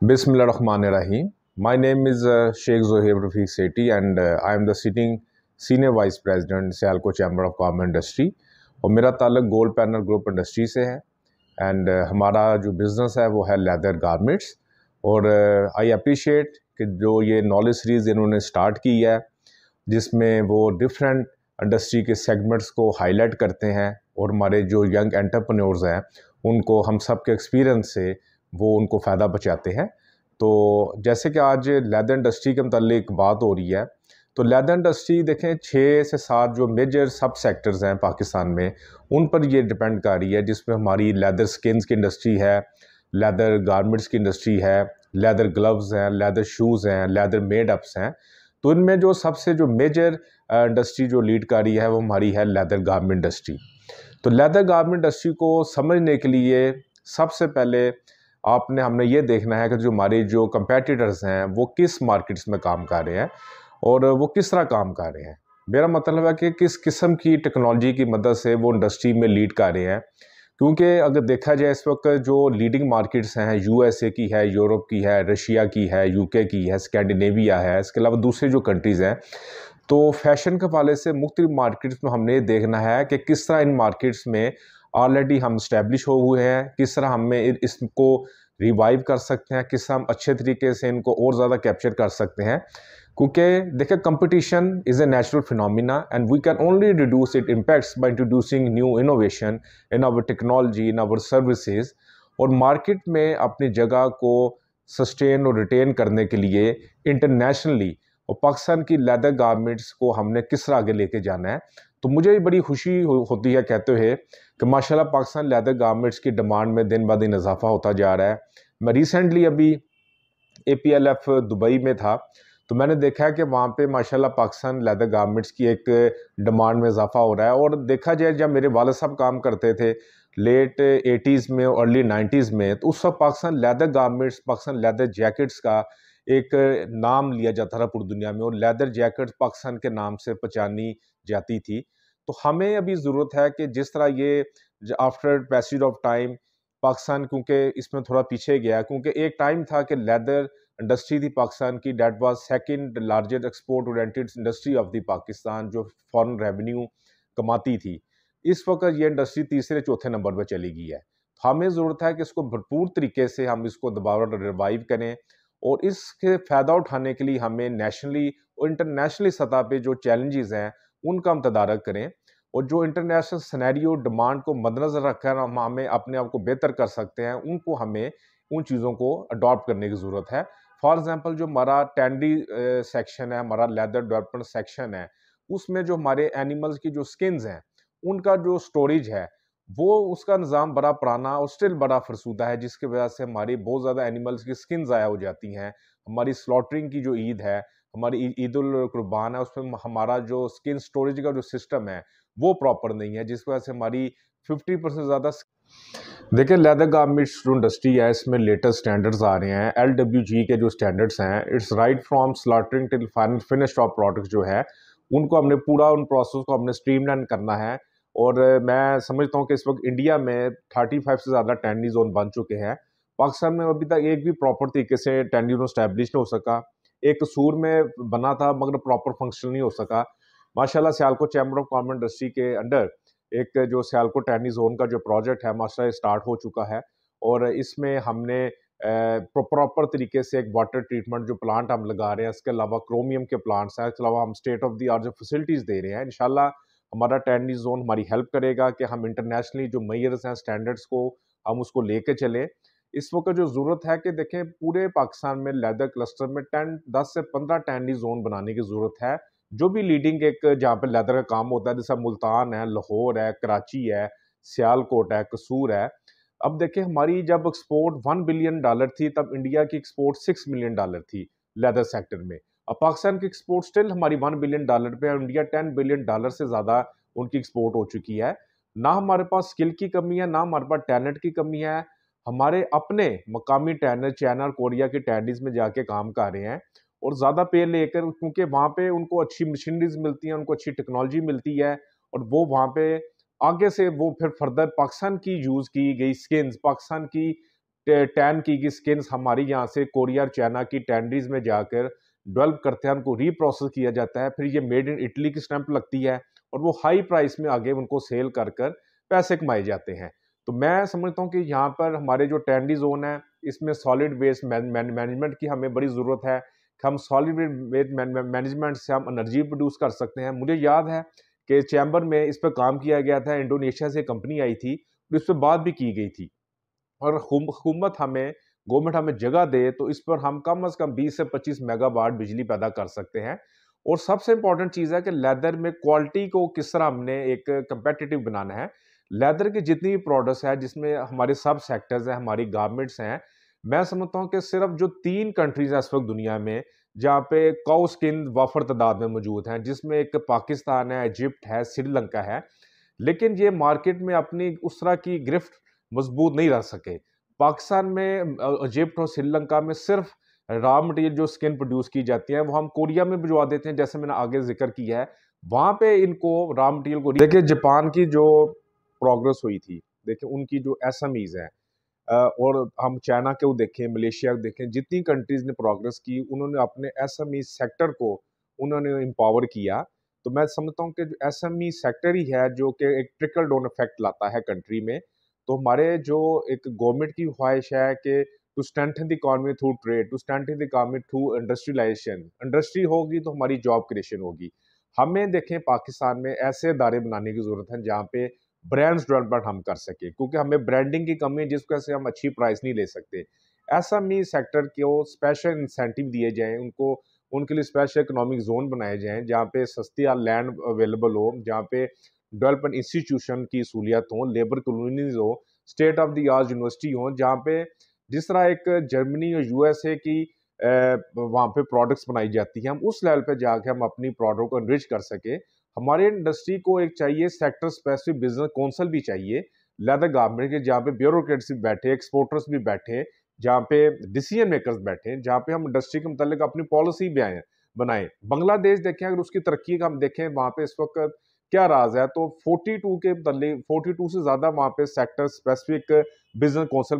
Bismillahirrahmanirrahim. My name is Sheikh Zohaib Rafiq Sethi and I am the sitting Senior Vice President Sialco Chamber of Commerce Industry और मेरा ताल्लुक gold panel group industry से है and हमारा जो business है वो है लेदर गारमेंट्स और आई अप्रिशिएट कि जो ये नॉलेज सीरीज़ इन्होंने स्टार्ट की है जिसमें वो डिफरेंट इंडस्ट्री के सेगमेंट्स को हाईलाइट करते हैं और हमारे जो यंग एंटरप्रेन्योर्स हैं उनको हम सब के एक्सपीरियंस से वो उनको फ़ायदा पहुँचाते हैं। तो जैसे कि आज लेदर इंडस्ट्री के मतलब बात हो रही है, तो लेदर इंडस्ट्री देखें 6 से 7 जो मेजर सब सेक्टर्स हैं पाकिस्तान में, उन पर ये डिपेंड कर रही है, जिसमें हमारी लेदर स्किन्स की इंडस्ट्री है, लेदर गारमेंट्स की इंडस्ट्री है, लेदर ग्लव्स हैं, लेदर शूज़ हैं, लेदर मेड अप्स हैं। तो इनमें जो सबसे जो मेजर इंडस्ट्री जो लीड कर रही है वो हमारी है लेदर गारमेंट इंडस्ट्री। तो लेदर गारमेंट इंडस्ट्री को समझने के लिए सबसे पहले हमने ये देखना है कि जो हमारे जो कंपेटिटर्स हैं वो किस मार्केट्स में काम कर रहे हैं और वो किस तरह काम कर रहे हैं। मेरा मतलब है कि किस किस्म की टेक्नोलॉजी की मदद से वो इंडस्ट्री में लीड कर रहे हैं, क्योंकि अगर देखा जाए इस वक्त जो लीडिंग मार्केट्स हैं यूएसए की है, यूरोप की है, रशिया की है, यूके की है, स्कैंडिनेविया है, इसके अलावा दूसरे जो कंट्रीज़ हैं, तो फैशन के हवाले से मुख्तलिफ मार्केट्स में हमने ये देखना है कि किस तरह इन मार्केट्स में ऑलरेडी हम इस्टेब्लिश हो हुए हैं, किस तरह हमें इसको रिवाइव कर सकते हैं, किस तरह हम अच्छे तरीके से इनको और ज़्यादा कैप्चर कर सकते हैं। क्योंकि देखिए competition is a natural phenomena and we can only reduce it impacts by introducing new innovation in our technology, in our services. और मार्केट में अपनी जगह को सस्टेन और रिटेन करने के लिए इंटरनेशनली और पाकिस्तान की लेदर गारमेंट्स को हमने किस तरह आगे लेके जाना है। तो मुझे बड़ी खुशी होती है कहते हुए कि माशाल्लाह पाकिस्तान लेदर गारमेंट्स की डिमांड में दिन ब दिन इजाफा होता जा रहा है। मैं रिसेंटली अभी APLF दुबई में था, तो मैंने देखा है कि वहाँ पे माशाल्लाह पाकिस्तान लेदर गारमेंट्स की एक डिमांड में इजाफा हो रहा है। और देखा जाए जब मेरे वालिद साहब काम करते थे लेट 80s में और अर्ली 90s में, तो उस वक्त Pakistan leather garments, Pakistan leather jackets का एक नाम लिया जाता था पूरी दुनिया में और लेदर जैकेट्स पाकिस्तान के नाम से पहचानी जाती थी। तो हमें अभी ज़रूरत है कि जिस तरह ये after passage of time Pakistan, क्योंकि इसमें थोड़ा पीछे गया, क्योंकि एक टाइम था कि लेदर इंडस्ट्री थी पाकिस्तान की, that was second largest export oriented industry of the Pakistan, जो फॉरेन रेवेन्यू कमाती थी। इस वक्त ये इंडस्ट्री तीसरे चौथे नंबर पर चली गई है। हमें ज़रूरत है कि इसको भरपूर तरीके से हम इसको दोबारा रिवाइव करें और इसके फ़ायदा उठाने के लिए हमें नेशनली और इंटरनेशनली सतह पे जो चैलेंजेस हैं उनका हम तदारक करें और जो इंटरनेशनल सिनेरियो डिमांड को मद्देनज़र रखकर हम हमें अपने आप को बेहतर कर सकते हैं, उनको हमें उन चीज़ों को अडॉप्ट करने की ज़रूरत है। फॉर एग्जांपल जो हमारा टैंडी सेक्शन है, हमारा लेदर डेवलपमेंट सेक्शन है, उसमें जो हमारे एनिमल्स की जो स्किन्स हैं उनका जो स्टोरेज है वो उसका निज़ाम बड़ा पुराना और स्टिल बड़ा फरसूदा है, जिसकी वजह से हमारी बहुत ज़्यादा एनिमल्स की स्किन ज़ाया हो जाती हैं। हमारी स्लॉटरिंग की जो ईद है, हमारी ईद उल कुर्बान है, उसमें हमारा जो स्किन स्टोरेज का जो सिस्टम है वो प्रॉपर नहीं है, जिस वजह से हमारी 50% ज़्यादा। देखिए लेदर गारमेंट्स जो इंडस्ट्री है इसमें लेटेस्ट स्टैंडर्ड्स आ रहे हैं, LWG के जो स्टैंडर्ड्स हैं, it's right from slaughtering till final finished of product जो है उनको हमने पूरा उन प्रोसेस को हमने स्ट्रीमलाइन करना है। और मैं समझता हूँ कि इस वक्त इंडिया में 35 से ज़्यादा टैंडी जोन बन चुके हैं। पाकिस्तान में अभी तक एक भी प्रॉपर तरीके से टैंडी जोन स्टैब्लिश नहीं हो सका। एक कसूर में बना था मगर प्रॉपर फंक्शन नहीं हो सका। माशाल्लाह सियालको चैम्बर ऑफ कॉमर्स इंडस्ट्री के अंडर एक जो सियालको टैंडी जोन का जो प्रोजेक्ट है माशाल्लाह स्टार्ट हो चुका है और इसमें हमने प्रॉपर तरीके से एक वाटर ट्रीटमेंट जो प्लांट हम लगा रहे हैं, इसके अलावा क्रोमियम के प्लांट्स हैं, इसके अलावा हम स्टेट ऑफ द आर्ट जो फैसिलिटीज़ दे रहे हैं। इंशाल्लाह हमारा टैंडी जोन हमारी हेल्प करेगा कि हम इंटरनेशनली जो मेजर्स हैं स्टैंडर्ड्स को हम उसको लेके चले। इस वक्त जो ज़रूरत है कि देखें पूरे पाकिस्तान में लेदर क्लस्टर में 10 से 15 टैंडी जोन बनाने की ज़रूरत है। जो भी लीडिंग एक जहाँ पे लेदर का काम होता है, जैसे मुल्तान है, लाहौर है, कराची है, सियालकोट है, कसूर है। अब देखिए हमारी जब एक्सपोर्ट $1 बिलियन थी तब इंडिया की एक्सपोर्ट $6 मिलियन थी लेदर सेक्टर में। अब पाकिस्तान की एक्सपोर्ट स्टिल हमारी $1 बिलियन पे है, इंडिया $10 बिलियन से ज़्यादा उनकी एक्सपोर्ट हो चुकी है। ना हमारे पास स्किल की कमी है, ना हमारे पास टैलेंट की कमी है। हमारे अपने मकामी टैनर चाइना और कोरिया की टैंडीज में जाके काम कर रहे हैं और ज़्यादा पे लेकर, क्योंकि वहाँ पे उनको अच्छी मशीनरीज मिलती हैं, उनको अच्छी टेक्नोलॉजी मिलती है और वो वहाँ पे आगे से वो फिर फर्दर पाकिस्तान की यूज़ की गई स्किन्स, पाकिस्तान की टैन की स्किन्स हमारी यहाँ से कोरिया और चाइना की टैंडरीज में जाकर डेवलप करते हैं, उनको रीप्रोसेस किया जाता है, फिर ये मेड इन इटली की स्टैंप लगती है और वो हाई प्राइस में आगे उनको सेल कर कर पैसे कमाए जाते हैं। तो मैं समझता हूँ कि यहाँ पर हमारे जो टैंडी जोन है इसमें सॉलिड वेस्ट मैनेजमेंट की हमें बड़ी ज़रूरत है कि हम सॉलिड वेस्ट मैनेजमेंट से हम एनर्जी प्रोड्यूस कर सकते हैं। मुझे याद है कि चैम्बर में इस पर काम किया गया था, इंडोनेशिया से कंपनी आई थी और इस पर बात भी की गई थी और हुकूमत हमें गवर्नमेंट हमें जगह दे तो इस पर हम कम से कम 20 से 25 मेगावाट बिजली पैदा कर सकते हैं। और सबसे इंपॉर्टेंट चीज़ है कि लेदर में क्वालिटी को किस तरह हमने एक कंपेटिटिव बनाना है। लेदर की जितनी भी प्रोडक्ट्स है जिसमें हमारे सब सेक्टर्स हैं, हमारी गारमेंट्स हैं, मैं समझता हूँ कि सिर्फ जो 3 कंट्रीज हैं इस वक्त दुनिया में जहाँ पे काउ स्किन वाफर तादाद में मौजूद हैं, जिसमें एक पाकिस्तान है, इजिप्ट है, श्रीलंका है, लेकिन ये मार्केट में अपनी उस तरह की गिरफ्त मजबूत नहीं रह सके। पाकिस्तान में इजिप्ट और श्रीलंका में सिर्फ रॉ मटेरियल जो स्किन प्रोड्यूस की जाती है वो हम कोरिया में भिजवा देते हैं, जैसे मैंने आगे जिक्र किया है। वहाँ पे इनको रॉ मटेरियल को देखिए जापान की जो प्रोग्रेस हुई थी, देखिए उनकी जो एसएमईज हैं और हम चाइना के वो देखें, मलेशिया को देखें, जितनी कंट्रीज ने प्रोग्रेस की उन्होंने अपने एसएमई सेक्टर को उन्होंने एम्पावर किया। तो मैं समझता हूँ कि जो एसएमई सेक्टर ही है जो कि एक ट्रिकल डाउन इफेक्ट लाता है कंट्री में। तो हमारे जो एक गवर्नमेंट की ख्वाहिश है कि to strengthen the economy through trade, to strengthen the economy through industrialisation, industry होगी तो हमारी जॉब क्रिएशन होगी। हमें देखें पाकिस्तान में ऐसे इदारे बनाने की जरूरत है जहाँ पे ब्रांड्स डेवलपमेंट हम कर सके, क्योंकि हमें ब्रांडिंग की कमी है जिस वजह से हम अच्छी प्राइस नहीं ले सकते। ऐसा मी सेक्टर को स्पेशल इंसेंटिव दिए जाएं, उनको उनके लिए स्पेशल इकोनॉमिक जोन बनाए जाएं जहाँ पे सस्ती लैंड अवेलेबल हो, जहाँ पे डेवलपमेंट इंस्टीट्यूशन की सहूलियत हो, लेबर कॉलोनीज हो, state of the art university हो, जहाँ पे जिस तरह एक जर्मनी और यूएसए की वहाँ पे प्रोडक्ट्स बनाई जाती हैं, हम उस लेवल पे जाके हम अपनी प्रोडक्ट को एनरिच कर सके। हमारे इंडस्ट्री को एक चाहिए सेक्टर स्पेसिफिक बिजनेस काउंसिल भी चाहिए लेदर गवर्नमेंट के, जहाँ पे ब्यूरोक्रेट्स भी बैठे, एक्सपोर्टर्स भी बैठे, जहाँ पे डिसीजन मेकर्स बैठे, जहाँ पे हम इंडस्ट्री के मुतालिक अपनी पॉलिसी भी बनाएं। बांग्लादेश देखें, अगर उसकी तरक्की का हम देखें वहाँ पे इस वक्त क्या राज है, तो 42 के बदले 42 से ज़्यादा वहाँ पे सेक्टर स्पेसिफिक बिजनेस काउंसिल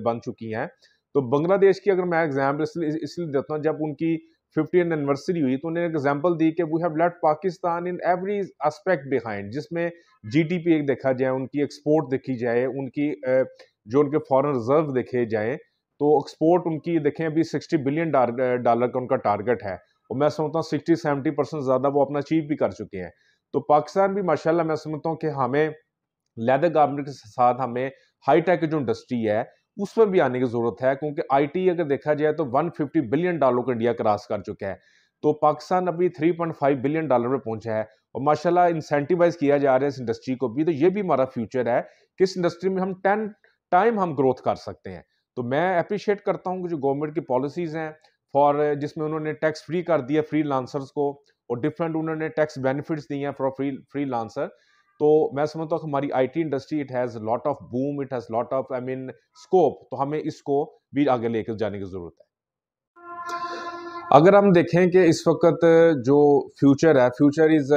बन चुकी हैं। तो बांग्लादेश की अगर मैं एग्जाम्पल इसलिए देता हूँ, जब उनकी 50th एनिवर्सरी हुई तो उन्होंने एग्जाम्पल दी कि we have left Pakistan in every aspect behind, जिसमें जीडीपी एक देखा जाए, उनकी एक्सपोर्ट देखी जाए, उनकी जो उनके फॉरेन रिजर्व देखे जाए, तो एक्सपोर्ट उनकी देखें अभी 60 बिलियन डॉलर का उनका टारगेट है और मैं समझता हूँ 60-70% ज़्यादा वो अपना अचीव भी कर चुके हैं। तो पाकिस्तान भी माशाल्लाह मैं समझता हूँ कि हमें लेदर गारमेंट के साथ हमें हाईटेक जो इंडस्ट्री है उस पर भी आने की जरूरत है, क्योंकि आईटी अगर देखा जाए तो 150 बिलियन डॉलर को इंडिया क्रॉस कर चुका है। तो पाकिस्तान अभी 3.5 बिलियन डॉलर पे पहुंचा है और माशाल्लाह इंसेंटिवाइज किया जा रहा है इस इंडस्ट्री को भी। तो ये भी हमारा फ्यूचर है कि इस इंडस्ट्री में हम 10 टाइम हम ग्रोथ कर सकते हैं। तो मैं अप्रिशिएट करता हूँ कि जो गवर्नमेंट की पॉलिसीज हैं फॉर, जिसमें उन्होंने टैक्स फ्री कर दिया फ्री लांसर्स को और डिफरेंट उन्होंने टैक्स बेनिफिट्स दिए हैं फॉर फ्री लांसर। तो मैं समझता हूँ हमारी IT industry it has lot of boom, it has lot of scope, तो हमें इसको भी आगे लेकर जाने की ज़रूरत है। अगर हम देखें कि इस वक्त जो फ्यूचर है, future is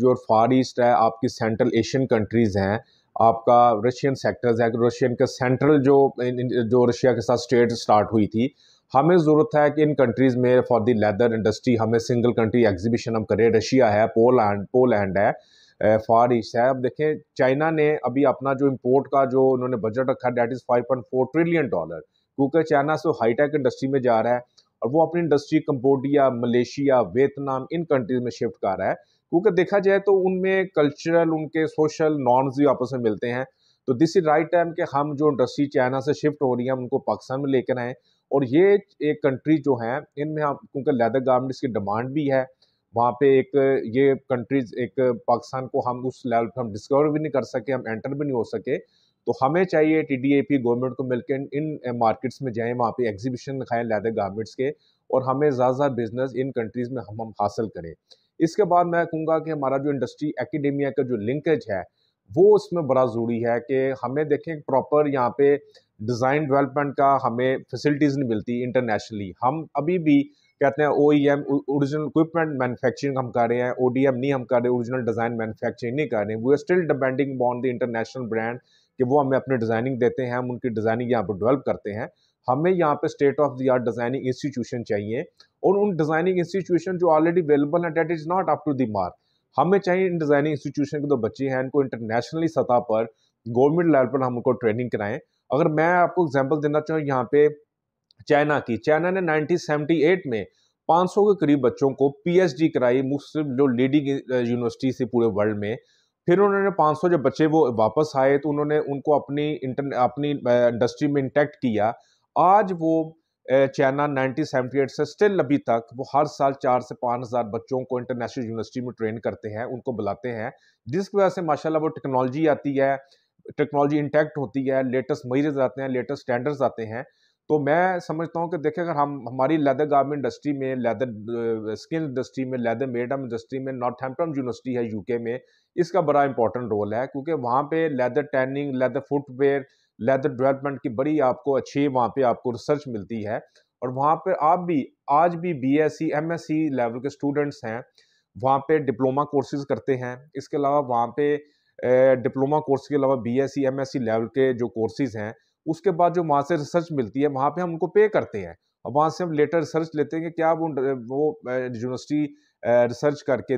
your far east है, आपकी सेंट्रल एशियन कंट्रीज़ हैं, आपका रशियन सेक्टर्स है, रशियन का सेंट्रल जो रशिया के साथ स्टेट स्टार्ट हुई थी, हमें ज़रूरत है कि इन कंट्रीज़ में फॉर द लेदर इंडस्ट्री हमें सिंगल कंट्री एग्जीबिशन हम करें। रशिया है, पोलैंड है, फार ईस्ट है। अब देखें चाइना ने अभी अपना जो इम्पोर्ट का जो उन्होंने बजट रखा है दैट इज़ $5.4 ट्रिलियन, क्योंकि चाइना से हाईटेक इंडस्ट्री में जा रहा है और वो अपनी इंडस्ट्री कंबोडिया, मलेशिया, वियतनाम इन कंट्रीज में शिफ्ट कर रहा है, क्योंकि देखा जाए तो उनमें कल्चरल, उनके सोशल नॉर्म्स भी आपस में मिलते हैं। तो दिस इज राइट टाइम कि हम जो इंडस्ट्री चाइना से शिफ्ट हो रही है उनको पाकिस्तान में लेकर आएँ। और ये एक कंट्री जो है इनमें हम, क्योंकि लेदर गारमेंट्स की डिमांड भी है वहाँ पे, एक ये कंट्रीज एक पाकिस्तान को हम उस लेवल पर हम डिस्कवर भी नहीं कर सके, हम एंटर भी नहीं हो सके। तो हमें चाहिए टीडीएपी गवर्नमेंट को मिलकर इन मार्केट्स में जाएं, वहाँ पे एग्जीबिशन दिखाएं लेदर गारमेंट्स के, और हमें ज़्यादा बिजनेस इन कंट्रीज़ में हम हासिल करें। इसके बाद मैं कहूँगा कि हमारा जो इंडस्ट्री एकेडेमिया का जो लिंकेज है वो उसमें बड़ा ज़रूरी है कि हमें देखें प्रॉपर यहाँ पे डिज़ाइन डेवलपमेंट का हमें फैसिलिटीज़ नहीं मिलती इंटरनेशनली। हम अभी भी कहते हैं OEM ओरिजिनल इक्विपमेंट मैन्युफैक्चरिंग हम कर रहे हैं, ODM नहीं हम कर रहे, ओरिजिनल डिज़ाइन मैन्युफैक्चरिंग नहीं कर रहे, we are still depending on the international brand कि वो हमें अपनी डिज़ाइनिंग देते हैं, हम उनकी डिज़ाइनिंग यहाँ पर डेवलप करते हैं। हमें यहाँ पे state of the art designing institution चाहिए, और उन डिज़ाइनिंग इंस्टीट्यूशन जो ऑलरेडी अवेलेबल हैं that is not up to the mark. हमें चाहिए इन डिज़ाइनिंग इंस्टीट्यूशन के जो बच्चे हैं इनको इंटरनेशनली सतह पर गवर्नमेंट लेवल पर हम उनको ट्रेनिंग कराएं। अगर मैं आपको एग्जांपल देना चाहूँ यहाँ पे चाइना की, चाइना ने 1978 में 500 के करीब बच्चों को PhD कराई मुख्तलिफ जो लीडिंग यूनिवर्सिटी से पूरे वर्ल्ड में। फिर उन्होंने 500 जब बच्चे वो वापस आए तो उन्होंने उनको अपनी इंडस्ट्री में इंटैक्ट किया। आज वो चाइना 1978 से स्टिल अभी तक वो हर साल 4 से 5,000 बच्चों को इंटरनेशनल यूनिवर्सिटी में ट्रेन करते हैं, उनको बुलाते हैं, जिसकी वजह से माशाल्लाह वो टेक्नोलॉजी आती है, टेक्नोलॉजी इंटैक्ट होती है, लेटेस्ट मटेरियल्स आते हैं, लेटेस्ट स्टैंडर्ड्स आते हैं। तो मैं समझता हूँ कि देखिए अगर हम हमारी लेदर गारमेंट इंडस्ट्री में, लेदर स्किन इंडस्ट्री में, लेदर मेडअप इंडस्ट्री में नॉर्थहैम्पटन यूनिवर्सिटी है यूके में, इसका बड़ा इंपॉर्टेंट रोल है, क्योंकि वहाँ पे leather tanning, leather footwear, leather development की बड़ी आपको अच्छी वहाँ पे आपको रिसर्च मिलती है। और वहाँ पे आप भी आज भी BSc MSc लेवल के स्टूडेंट्स हैं, वहाँ पे डिप्लोमा कोर्सेज करते हैं। इसके अलावा वहाँ पे डिप्लोमा कोर्स के अलावा BSc MSc लेवल के जो कोर्सेज हैं, उसके बाद जो वहाँ से रिसर्च मिलती है वहाँ पे हम उनको पे करते हैं, और वहाँ से हम लेटर रिसर्च लेते हैं कि क्या वो यूनिवर्सिटी रिसर्च करके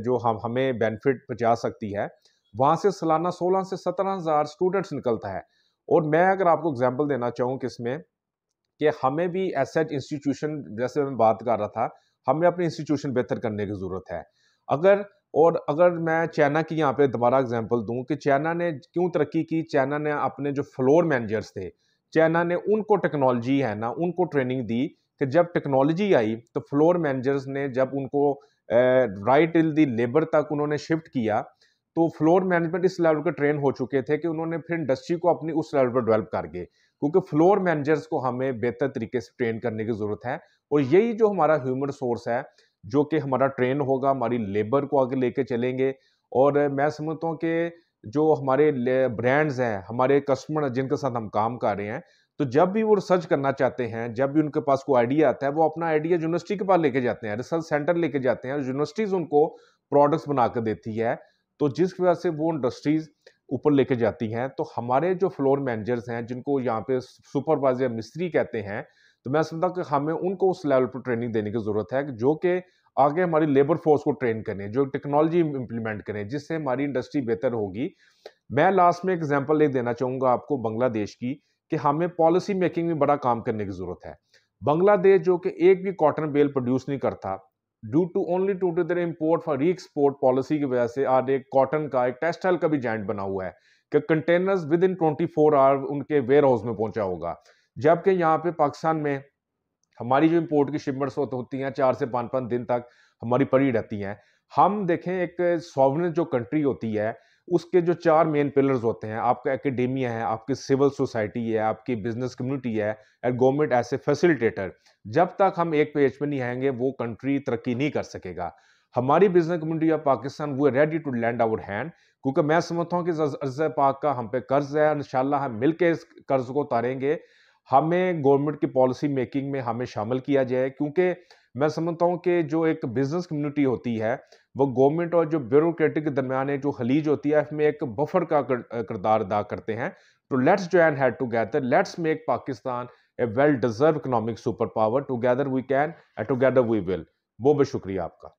जो हमें बेनिफिट पहुँचा सकती है। वहाँ से सालाना 16 से 17,000 स्टूडेंट्स निकलता है। और मैं अगर आपको एग्जांपल देना चाहूँ किसमें, कि हमें भी ऐसा इंस्टीट्यूशन, जैसे मैं बात कर रहा था, हमें अपने इंस्टीट्यूशन बेहतर करने की ज़रूरत है। अगर मैं चाइना की यहाँ पे दोबारा एग्जांपल दूँ कि चाइना ने क्यों तरक्की की, चाइना ने अपने जो फ्लोर मैनेजर्स थे, चाइना ने उनको टेक्नोलॉजी है ना, उनको ट्रेनिंग दी कि जब टेक्नोलॉजी आई तो फ्लोर मैनेजर्स ने जब उनको राइट टिल दी लेबर तक उन्होंने शिफ्ट किया, तो फ्लोर मैनेजमेंट इस लेवल के ट्रेन हो चुके थे कि उन्होंने फिर इंडस्ट्री को अपनी उस लेवल पर डेवलप कर गए, क्योंकि फ्लोर मैनेजर्स को हमें बेहतर तरीके से ट्रेन करने की ज़रूरत है। और यही जो हमारा ह्यूमन रिसोर्स है, जो कि हमारा ट्रेन होगा, हमारी लेबर को आगे लेके चलेंगे। और मैं समझता हूँ कि जो हमारे ब्रांड्स हैं, हमारे कस्टमर जिनके साथ हम काम कर रहे हैं, तो जब भी वो रिसर्च करना चाहते हैं, जब भी उनके पास कोई आइडिया आता है, वो अपना आइडिया यूनिवर्सिटी के पास लेके जाते हैं, रिसर्च सेंटर लेके जाते हैं, और यूनिवर्सिटीज़ उनको प्रोडक्ट्स बना कर देती है। तो जिस वजह से वो इंडस्ट्रीज़ ऊपर लेके जाती हैं। तो हमारे जो फ्लोर मैनेजर्स हैं, जिनको यहाँ पे सुपरवाइजर मिस्त्री कहते हैं, तो मैं समझता हूँ कि हमें उनको उस लेवल पर ट्रेनिंग देने की ज़रूरत है, जो कि आगे हमारी लेबर फोर्स को ट्रेन करें, जो टेक्नोलॉजी इम्प्लीमेंट करें, जिससे हमारी इंडस्ट्री बेहतर होगी। मैं लास्ट में एग्जांपल एक देना चाहूँगा आपको बांग्लादेश की, कि हमें पॉलिसी मेकिंग में बड़ा काम करने की ज़रूरत है। बांग्लादेश जो कि एक भी कॉटन बेल प्रोड्यूस नहीं करता, due to only to their import for re export policy की वजह से आज एक कॉटन का, एक टेक्सटाइल का भी जायंट बना हुआ है कि कंटेनर्स विद इन 24 आवर उनके वेयर हाउस में पहुंचा होगा। जबकि यहाँ पे पाकिस्तान में हमारी जो इंपोर्ट की शिपमेंट्स होती हैं 4 से 5-5 दिन तक हमारी पड़ी रहती हैं। हम देखें एक सॉवरेन जो कंट्री होती है, उसके जो 4 मेन पिलर्स होते हैं, आपका एकेडेमिया है, आपकी सिविल सोसाइटी है, आपकी बिजनेस कम्युनिटी है, and government as a facilitator. जब तक हम एक पेज पे नहीं आएंगे वो कंट्री तरक्की नहीं कर सकेगा। हमारी बिजनेस कम्युनिटी ऑफ पाकिस्तान वो ready to land our hand, क्योंकि मैं समझता हूँ कि अज़ पाक का हम पे कर्ज है, इंशाल्लाह हम मिलके इस कर्ज को उतारेंगे। हमें गवर्नमेंट की पॉलिसी मेकिंग में हमें शामिल किया जाए, क्योंकि मैं समझता हूँ कि जो एक बिजनेस कम्युनिटी होती है, वो गवर्नमेंट और जो ब्यूरोक्रेटिक के दरमियान जो खलीज होती है, इसमें एक बफर का किरदार अदा करते हैं। तो let's join hand together, let's make Pakistan a well deserve economic super power. Together we can and together we will. बहुत बहुत शुक्रिया आपका।